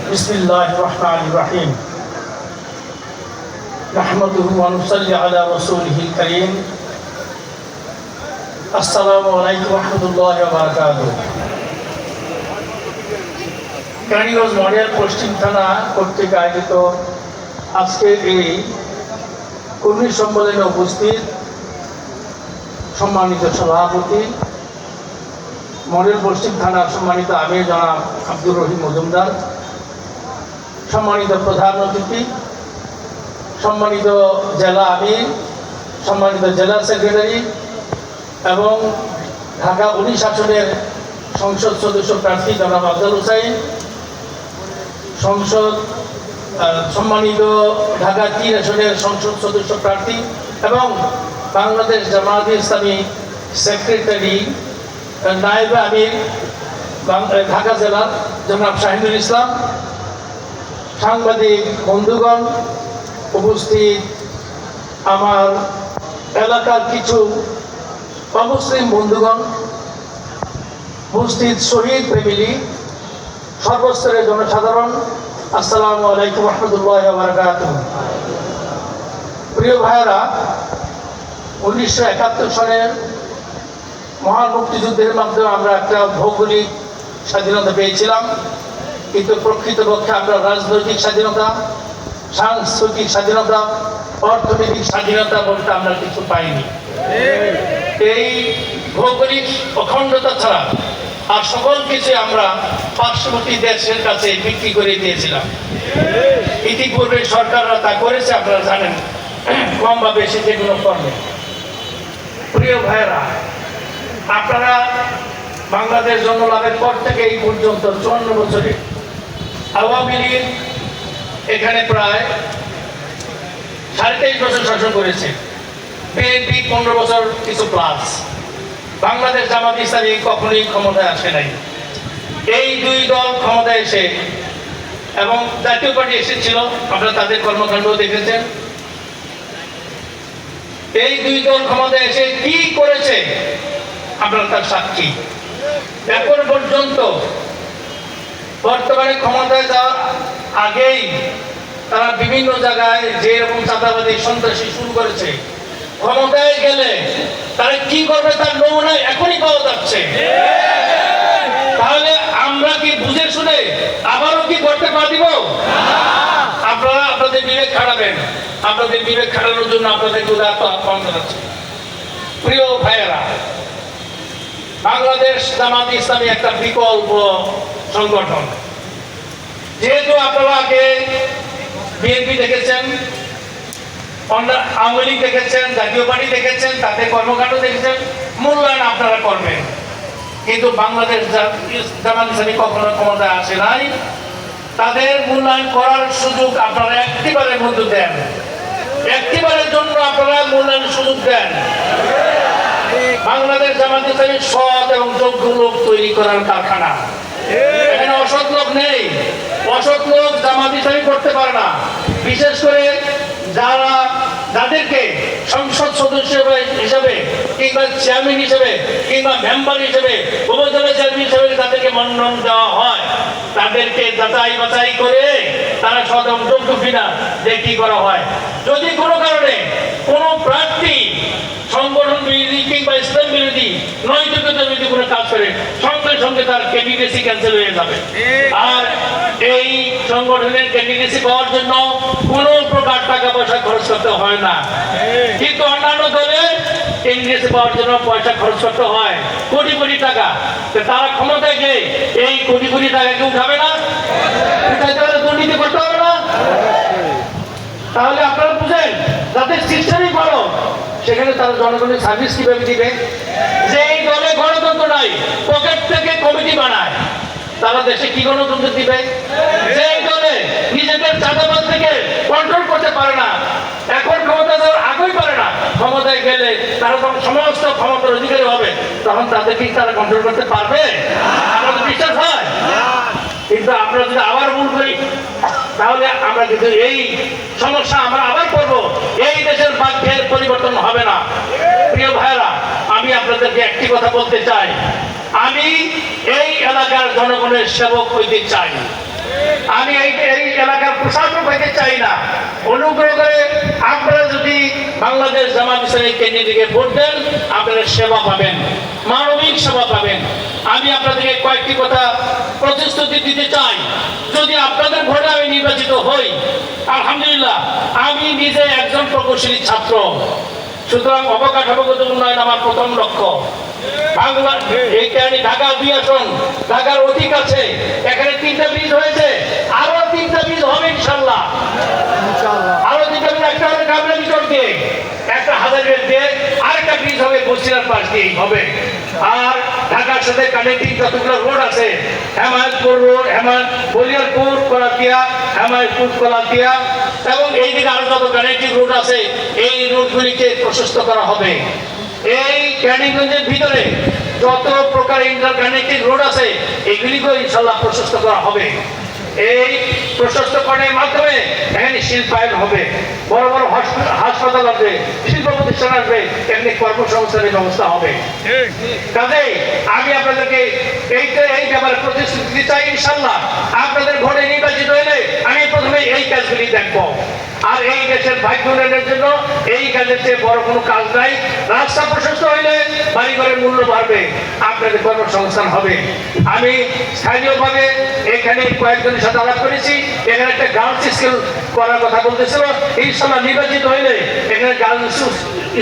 बिस्मिल्लाहिर रहमानिर रहीम नहमदुहु व नुसल्ली अला रसूलिहिल करीम अस्सलामु अलैकुम व रहमतुल्लाहि व बाराकातुहू। কেরানীগঞ্জ মডেল পশ্চিম থানা কর্তৃক আয়োজিত আজকের এই কর্মী সম্মেলনে উপস্থিত সম্মানিত সভাপতি, মডেল পশ্চিম থানার সম্মানিত আমির জনাব আব্দুর রহিম মজুমদার, সম্মানিত প্রধান অতিথি, সম্মানিত জেলা আমির, সম্মানিত জেলা সেক্রেটারি এবং ঢাকা 19 আসনের সংসদ সদস্য প্রার্থী জনাব আফজাল হুসাইন, সম্মানিত ঢাকা 3 আসনের সংসদ সদস্য প্রার্থী এবং বাংলাদেশ জামায়াতে ইসলামী সেক্রেটারি নায়েব আমির ঢাকা জেলার জনাব শাহিনুল ইসলাম, সাংবাদিক বন্ধুগণ, উপস্থিত আমার এলাকার কিছু অমুসলিম বন্ধুগণ, উপস্থিত শহীদ ফ্যামিলি, সর্বস্তরের জনসাধারণ, আসসালামু আলাইকুম ওয়া রাহমাতুল্লাহি ওয়া বারাকাতুহু। প্রিয় ভাইয়েরা, 1971 সনের মহান মুক্তিযুদ্ধের মাধ্যমে আমরা একটা ভৌগোলিক স্বাধীনতা পেয়েছিলাম, কিন্তু প্রকৃতপক্ষে আমরা রাজনৈতিক স্বাধীনতা, সাংস্কৃতিক স্বাধীনতা, অর্থনৈতিক স্বাধীনতা বলতে আমরা কিছু পাইনি। এই ভৌগোলিক অখণ্ডতা ছাড়া আর সকল কিছু আমরা পার্শ্ববর্তী দেশের কাছে বিক্রি করে দিয়েছিলাম। ইতিপূর্বে সরকাররা তা করেছে, আপনারা জানেন, কম বা বেশি যে কোনো ফর্মে। প্রিয় ভাইয়েরা, আপনারা বাংলাদেশ জন্মলাভের পর থেকে এই পর্যন্ত 54 বছরে আওয়ামী লীগ এখানে প্রায় 23.5 বছর শাসন করেছে, বিএনপি 15 বছর কিছু প্লাস। বাংলাদেশ জামায়াতে ইসলামী কখনোই ক্ষমতায় আসে নাই। এই দুই দল ক্ষমতায় এসে এবং জাতীয় পার্টি এসেছিল, আপনারা তাদের কর্মকাণ্ড দেখেছেন। এই দুই দল ক্ষমতায় এসে কি করেছে আপনারা তার সাক্ষী। এখন পর্যন্ত বর্তমানে ক্ষমতায় যাওয়ার আগেই তারা বিভিন্ন জায়গায় যে রকম চাঁদাবাদী সন্ত্রাসী শুরু করেছে, ক্ষমতায় গেলে তারা কি করবে তার নমুনা এখনই পাওয়া যাচ্ছে। তাহলে আমরা কি বুঝে শুনে আবারও কি করতে পা দিব? আপনারা আপনাদের বিবেক খাটাবেন। আপনাদের বিবেক খাটানোর জন্য আপনাদেরকে উদাত্ত আহ্বান জানাচ্ছি। প্রিয় ভাইয়েরা, বাংলাদেশ জামায়াতে ইসলামী একটা বিকল্প সংগঠন। যেহেতু আপনারা আগে বিএনপি দেখেছেন, আওয়ামী লীগ দেখেছেন, জাতীয় পার্টি দেখেছেন, তাদের কর্মকাণ্ড দেখেছেন, মূল্যায়ন আপনারা করবেন। কিন্তু বাংলাদেশ জামায়াতে ইসলামী কখনো ক্ষমতায় আসে নাই, তাদের মূল্যায়ন করার সুযোগ আপনারা একটিবারের মধ্যে দেন। একটিবারের জন্য আপনারা মূল্যায়নের সুযোগ দেন। বাংলাদেশ জামায়াতে ইসলামী সৎ এবং যোগ্য লোক তৈরি করার কারখানা। এখানে অসৎ লোক নেই। অসৎ লোক জামায়াতে ইসলামী করতে পারে না। বিশেষ করে যাদেরকে সংসদ সদস্য হিসেবে কিংবা চেয়ারম্যান হিসেবে কিংবা মেম্বার হিসেবে, উপজেলা চেয়ারম্যান হিসেবে তাদেরকে মনোনয়ন দেওয়া হয়, তাদেরকে যাচাই বাছাই করে তারা সৎ এবং যোগ্য কিনা দেখি করা হয়। যদি কোনো কারণে কোনো প্রার্থী সংগঠন বিরোধী কিংবা ইসলাম বিরোধী, নৈতিকতা বিরোধী কোনো কাজ করে, সঙ্গে সঙ্গে তার ক্যান্ডিডেসি ক্যান্সেল হয়ে যাবে। আর এই সংগঠনের ক্যান্ডিডেসি পাওয়ার জন্য কোনো প্রকার টাকা পয়সা খরচ করতে হয় না। কিন্তু অন্যান্য দলের ক্যান্ডিডেসি পাওয়ার জন্য পয়সা খরচ করতে হয় কোটি কোটি টাকা। তারা ক্ষমতায় গিয়ে এই কোটি কোটি টাকাকে উঠাবে না, উঠাইতে হলে দুর্নীতি করতে হবে না। তাহলে আপনারা বুঝেন, যাদের সিস্টেমই ভালো সেখানে তারা জনগণের সার্ভিস কিভাবে দিবে? যে এই দলে গণতন্ত্র নাই, পকেট থেকে কমিটি বানায়, তারা দেশে কি গণতন্ত্র দিবে? যে এই দলে নিজেদের চাঁদাবাদ থেকে কন্ট্রোল করতে পারে না, এখন ক্ষমতা দেওয়ার আগেই পারে না, ক্ষমতায় গেলে তারা যখন সমস্ত ক্ষমতার অধিকারী হবে তখন তাদের কি তারা কন্ট্রোল করতে পারবে? আমাদের বিশ্বাস হয়। কিন্তু আমরা যদি আবার ভুল করি তাহলে আমরা কিন্তু এই সমস্যা আমরা আবার করবো। এই দেশের ভাগ্যের পরিবর্তন হবে না। প্রিয় ভাইরা, আমি আপনাদেরকে একটি কথা বলতে চাই, আমি এই এলাকার জনগণের সেবক হইতে চাই। আমি এই এলাকার প্রশাসক হইতে চাই না। অনুগ্রহ করে আপনারা যদি বাংলাদেশ জামাত ইসলামী কেন্দ্রীকে ভোট দেন, আপনারা সেবা পাবেন, মানবিক সেবা পাবেন। আমি আপনাদেরকে কয়েকটি কথা প্রতিশ্রুতি দিতে চাই। যদি আপনাদের ভোটে আমি নির্বাচিত হই, আলহামদুলিল্লাহ, আমি নিজে একজন প্রকৌশলী ছাত্র, সুতরাং অবকাঠামোগত উন্নয়ন আমার প্রথম লক্ষ্য। বাংলা এই কারণে ঢাকা 2 আসন, ঢাকার অধিক আছে, এখানে 3টা ব্রিজ হয়েছে, আরো 3টা ব্রিজ হবে ইনশাআল্লাহ। আরো 3টা ব্রিজ, একটা হবে কাবলা ভিতর দিয়ে, একটা হাজারীবাগ দিয়ে, আরেকটা ব্রিজ হবে বসিলার পাশ দিয়ে হবে। আর ঢাকার সাথে কানেক্টিং যতগুলো রোড আছে, হেমায়তপুর রোড, বলিয়ারপুর কলাতিয়া, হেমায়তপুর কলাতিয়া, এবং এইদিকে আরো যত কানেক্টিং রোড আছে, এই রোডগুলিকে প্রশস্ত করা হবে। এই ক্যানিগঞ্জের ভিতরে যত প্রকার ইন্টার কানেক্টিং রোড আছে, এগুলিকে ইনশাআল্লাহ প্রশস্ত করা হবে। এই প্রশস্তকরণের মাধ্যমে এখানে শিল্পায়ন হবে, বড় বড় হাসপাতাল আসবে, শিল্প প্রতিষ্ঠান আসবে, এমনি কর্মসংস্থানের ব্যবস্থা হবে। কাজেই আমি আপনাদেরকে এই ব্যাপারে প্রতিশ্রুতি দিতে চাই। ইনশাআল্লাহ আপনাদের ভোটে নির্বাচিত হলে আমি প্রথমে এই কাজগুলি দেখবো। আর এই দেশের ভাগ্য উন্নয়নের জন্য এই কাজের চেয়ে বড় কোনো কাজ নাই। রাস্তা প্রশস্ত হইলে বাড়িঘরের মূল্য বাড়বে, আপনাদের কর্মসংস্থান হবে। আমি স্থানীয়ভাবে এখানে কয়েকজনের সাথে আলাপ করেছি, এখানে একটা গার্লস স্কুল করার কথা বলতেছিল। ইনশাআল্লাহ নির্বাচিত হইলে এখানে গার্লস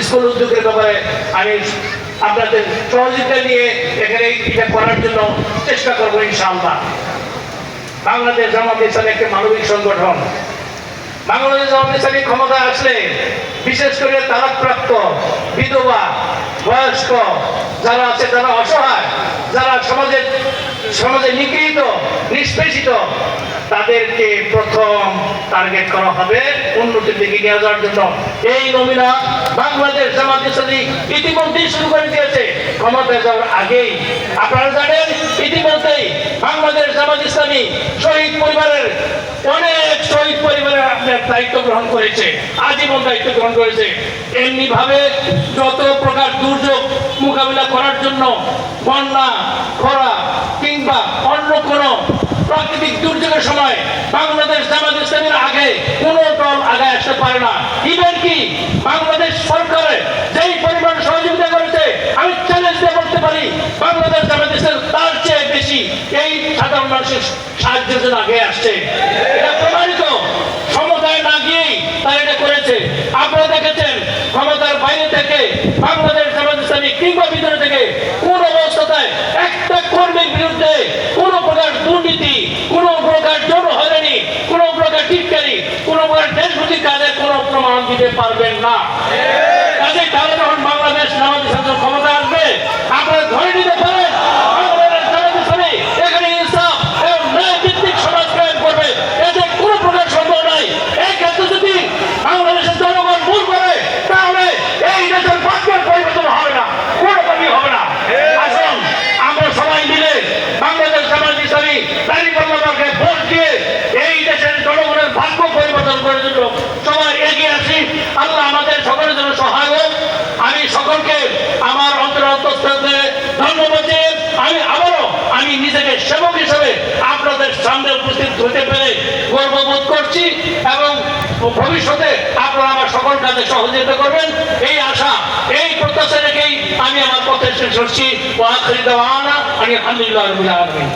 স্কুল উদ্যোগের ব্যাপারে আমি আপনাদের সহযোগিতা নিয়ে এখানে এটা করার জন্য চেষ্টা করবো ইনশাআল্লাহ। বাংলাদেশ জামাত ইসলামী একটি মানবিক সংগঠন। বাংলাদেশ জামাত ইসলামী ক্ষমতায় আসলে বিশেষ করে তালাকপ্রাপ্ত, বিধবা, বয়স্ক যারা আছে, যারা অসহায়, যারা সমাজে নিগৃহীত, নিষ্পেষিত, তাদেরকে প্রথম টার্গেট করা হবে উন্নতির দিকে নিয়ে যাওয়ার জন্য। এই নমুনা বাংলাদেশ জামাত ইসলামী ইতিমধ্যেই শুরু করে দিয়েছে ক্ষমতায় যাওয়ার আগেই। আপনারা জানেন, ইতিমধ্যেই বাংলাদেশ জামাত ইসলামী শহীদ পরিবারের অনেক শহীদ পরিবারের আপনার দায়িত্ব গ্রহণ করেছে, আজীবন দায়িত্ব গ্রহণ করেছে। এমনি ভাবে যত প্রকার দুর্যোগ মোকাবিলা করার জন্য, বন্যা, খরা কিংবা অন্য কোনো প্রাকৃতিক দুর্যোগের সময় বাংলাদেশ জামাত ইসলামীর আগে কোনো দল আগে আসতে পারে না। ইভেন কি বাংলাদেশ সরকারের যেই পরিমাণ সহযোগিতা করেছে, আমি চ্যালেঞ্জ দিয়ে বলতে পারি বাংলাদেশ জামাত ইসলামী তার চেয়ে বেশি এই সাধারণ মানুষের সাহায্যের জন্য আগে আসছে। এটা প্রমাণিত, ক্ষমতায় না গিয়েই তারা এটা করেছে। আপনারা দেখেছেন ক্ষমতার বাইরে থেকে বাংলাদেশ জামাত ইসলামী কিংবা ভিতরে থেকে কোন অবস্থায় একটা কর্মীর বিরুদ্ধে কোন প্রকার দুর্নীতি, কোন প্রকার যৌন হয়রানি, কোন প্রকার টিটকারি, কোন প্রকার দেশবিরোধী কাজের কোন প্রমাণ দিতে পারবেন না। কাজে তারা যখন বাংলাদেশ জামাত ইসলামী ক্ষমতা আসবে, আপনারা ধরে নিতে পারেন বাংলাদেশ জামাত ইসলামী এখানে ইনসাফ এবং ন্যায় ভিত্তিক সমাজ কায়েম করবে। এতে কোন প্রকার সন্দেহ নাই। এই ক্ষেত্রে যদি বাংলাদেশের জনগণ ভুল করে, তাহলে এই দেশের ভাগ্যের পরিবর্তন হবে না, কোনো কমই হবে না। আসুন আমরা সবাই মিলে বাংলাদেশ জামাত ইসলামী দাঁড়িপাল্লাকে ভোট দিয়ে এই দেশের জনগণের ভাগ্য পরিবর্তন করার জন্য সবাই এগিয়ে আসি। আল্লাহ আমাদের সকলের জন্য সহায় হোক। আমি সকলকে আমার অন্তরে ধন্যবাদ দিয়ে আমি নিজেকে সেবক হিসেবে আপনাদের সামনে উপস্থিত হতে পেরে গর্ববোধ করছি এবং ভবিষ্যতে আপনারা আমার সকল কাজে সহযোগিতা করবেন, এই আশা, এই প্রত্যাশা রেখেই আমি আমার পথে শেষ করছি। ওয়া আখিরু দাওয়ানা আলহামদুলিল্লাহি রাব্বিল আলামিন।